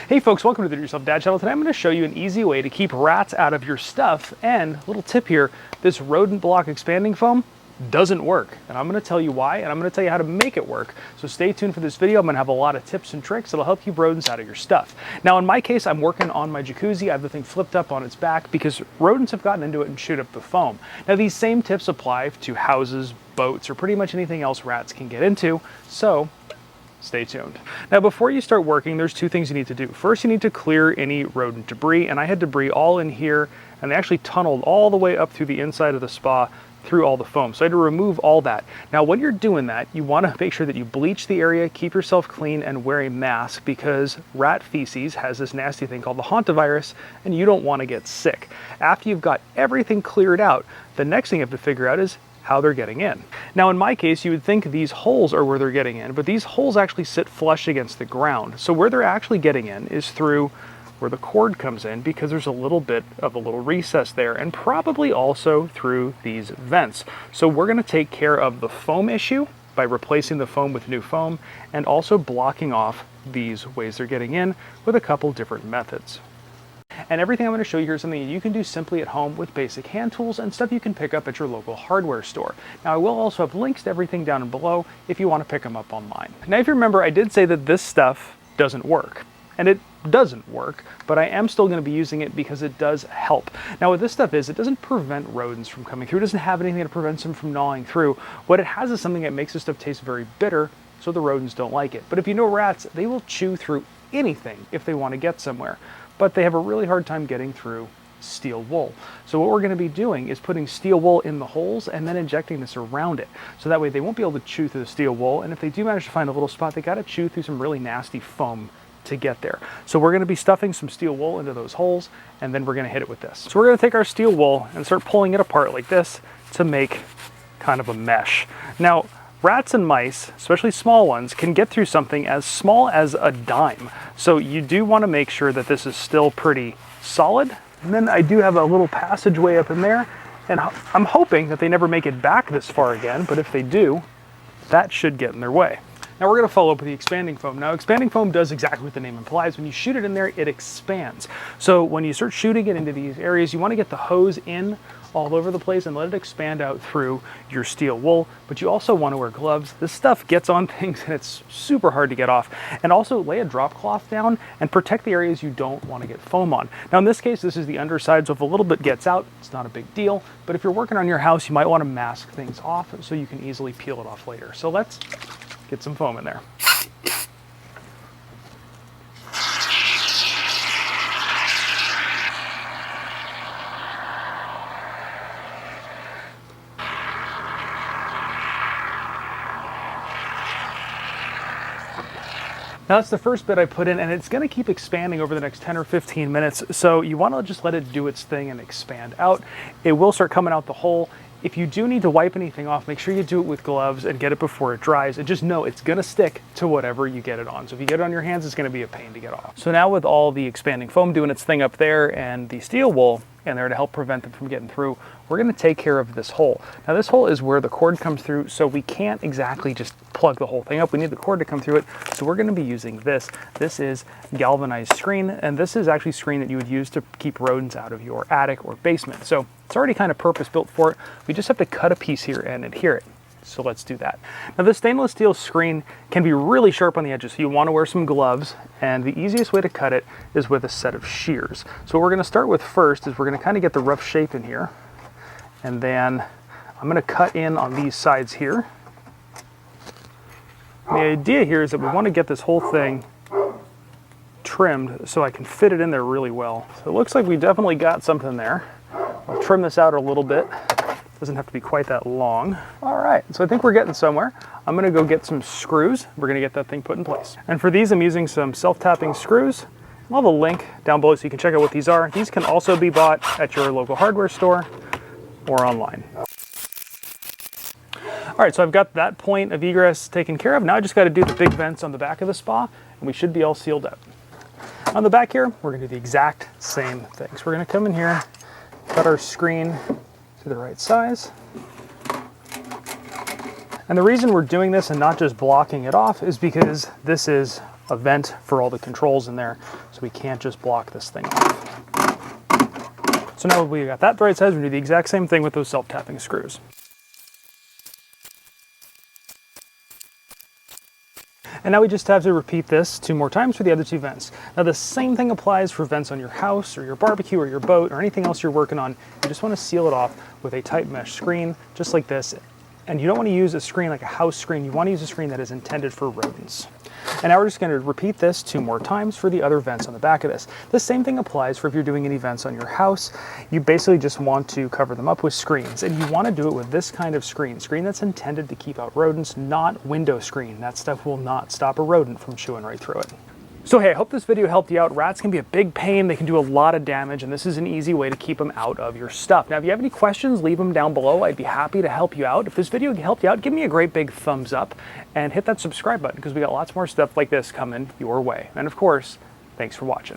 Hey folks, welcome to the Do It Yourself Dad channel. Today I'm going to show you an easy way to keep rats out of your stuff. And a little tip here, this rodent block expanding foam doesn't work. And I'm going to tell you why, and I'm going to tell you how to make it work. So stay tuned for this video. I'm going to have a lot of tips and tricks that'll help keep rodents out of your stuff. Now in my case, I'm working on my jacuzzi. I have the thing flipped up on its back because rodents have gotten into it and chewed up the foam. Now these same tips apply to houses, boats, or pretty much anything else rats can get into. So stay tuned. Now before you start working, there's two things you need to do. First, you need to clear any rodent debris, and I had debris all in here, and they actually tunneled all the way up through the inside of the spa through all the foam. So I had to remove all that. Now when you're doing that, you want to make sure that you bleach the area, keep yourself clean, and wear a mask because rat feces has this nasty thing called the hantavirus, and you don't want to get sick. After you've got everything cleared out, the next thing you have to figure out is how they're getting in. Now in my case, you would think these holes are where they're getting in, but these holes actually sit flush against the ground. So where they're actually getting in is through where the cord comes in, because there's a little bit of a little recess there, and probably also through these vents. So we're gonna take care of the foam issue by replacing the foam with new foam and also blocking off these ways they're getting in with a couple different methods. And everything I'm going to show you here is something you can do simply at home with basic hand tools and stuff you can pick up at your local hardware store. Now I will also have links to everything down below if you want to pick them up online. Now if you remember, I did say that this stuff doesn't work. And it doesn't work, but I am still going to be using it because it does help. Now what this stuff is, it doesn't prevent rodents from coming through. It doesn't have anything that prevents them from gnawing through. What it has is something that makes this stuff taste very bitter, so the rodents don't like it. But if you know rats, they will chew through anything if they want to get somewhere. But they have a really hard time getting through steel wool. So what we're going to be doing is putting steel wool in the holes and then injecting this around it. So that way they won't be able to chew through the steel wool. And if they do manage to find a little spot, they got to chew through some really nasty foam to get there. So we're going to be stuffing some steel wool into those holes, and then we're going to hit it with this. So we're going to take our steel wool and start pulling it apart like this to make kind of a mesh. Now, rats and mice, especially small ones, can get through something as small as a dime. So you do want to make sure that this is still pretty solid. And then I do have a little passageway up in there, and I'm hoping that they never make it back this far again, but if they do, that should get in their way. Now we're going to follow up with the expanding foam. Now expanding foam does exactly what the name implies. When you shoot it in there, it expands. So when you start shooting it into these areas, you want to get the hose in all over the place and let it expand out through your steel wool, but you also want to wear gloves. This stuff gets on things and it's super hard to get off. And also lay a drop cloth down and protect the areas you don't want to get foam on. Now in this case, this is the underside, so if a little bit gets out, it's not a big deal. But if you're working on your house, you might want to mask things off so you can easily peel it off later. So let's get some foam in there. Now that's the first bit I put in, and it's going to keep expanding over the next 10 or 15 minutes, so you want to just let it do its thing and expand out. It will start coming out the hole. If you do need to wipe anything off, make sure you do it with gloves and get it before it dries, and just know it's going to stick to whatever you get it on. So if you get it on your hands, it's going to be a pain to get off. So now with all the expanding foam doing its thing up there and the steel wool in there to help prevent them from getting through, we're going to take care of this hole. Now this hole is where the cord comes through, so we can't exactly just plug the whole thing up. We need the cord to come through it, so we're going to be using this. This is galvanized screen, and this is actually screen that you would use to keep rodents out of your attic or basement. So it's already kind of purpose built for it. We just have to cut a piece here and adhere it. So let's do that. Now this stainless steel screen can be really sharp on the edges, so you want to wear some gloves, and the easiest way to cut it is with a set of shears. So what we're going to start with first is we're going to kind of get the rough shape in here, and then I'm going to cut in on these sides here. The idea here is that we want to get this whole thing trimmed so I can fit it in there really well. So it looks like we definitely got something there. I'll trim this out a little bit. Doesn't have to be quite that long. All right, so I think we're getting somewhere. I'm gonna go get some screws. We're gonna get that thing put in place. And for these, I'm using some self-tapping screws. I'll have a link down below so you can check out what these are. These can also be bought at your local hardware store or online. All right, so I've got that point of egress taken care of. Now I just gotta do the big vents on the back of the spa, and we should be all sealed up. On the back here, we're gonna do the exact same thing. So we're gonna come in here, cut our screen to the right size. And the reason we're doing this and not just blocking it off is because this is a vent for all the controls in there, so we can't just block this thing off. So now we got that the right size, we do the exact same thing with those self-tapping screws. And now we just have to repeat this 2 more times for the other 2 vents. Now the same thing applies for vents on your house or your barbecue or your boat or anything else you're working on. You just want to seal it off with a tight mesh screen, just like this. And you don't want to use a screen like a house screen. You want to use a screen that is intended for rodents. And now we're just going to repeat this 2 more times for the other vents on the back of this. The same thing applies for if you're doing any vents on your house. You basically just want to cover them up with screens, and you want to do it with this kind of screen that's intended to keep out rodents, not window screen. That stuff will not stop a rodent from chewing right through it. So hey, I hope this video helped you out. Rats can be a big pain, they can do a lot of damage, and this is an easy way to keep them out of your stuff. Now if you have any questions, leave them down below. I'd be happy to help you out. If this video helped you out, give me a great big thumbs up and hit that subscribe button, because we got lots more stuff like this coming your way. And of course, thanks for watching.